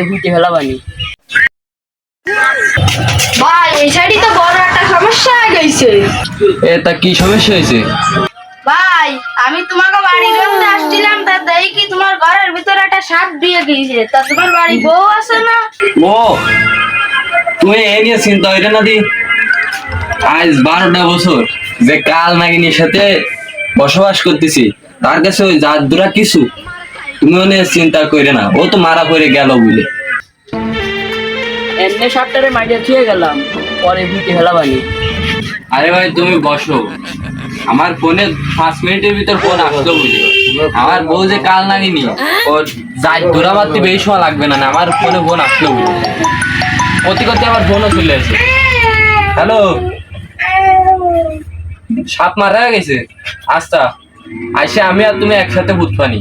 ভুটে ফেলাবানি। ভাই এই সাইডে তো বড় একটা সমস্যা হয়ে গেছে। তা কি সমস্যা হয়েছে? ভাই আমি তোমাকে বাড়ির মধ্যে আসছিলাম, তা দেখি তোমার ঘরের ভিতরে একটা সাপ দিয়ে গিয়েছে। তা তোমার বাড়ি বউ আছে না? ও তুমি এ নিয়ে চিন্তা হইলে না দি, আজ 12টা বছর যে কাল নাগিনীর সাথে বসবাস করতেছি, তার কাছে ওই জাদুরা কিছু তুমি ও নিয়ে চিন্তা করে না, ও তো মারা পড়ে গেল বুঝলে। এমনি সাপটারে মাইরে থুয়ে গেলাম, পরে ভুটে ফেলাবানি। আরে ভাই তুমি বসো, আমার ফোনে 5 মিনিটের ভিতর ফোন আসলো বুঝলে। আমার বউ যে কাল নাগিনী, ওর জাদুরা মারতে বেশি সময় লাগবে না, আমার ফোনে ফোন আসলো বুঝলে। অতি করতে আমার ফোনও চলে আসে। হ্যালো, সাপ মারা গেছে? আচ্ছা আইসে আমি আর তুমি একসাথে ভূত পানি।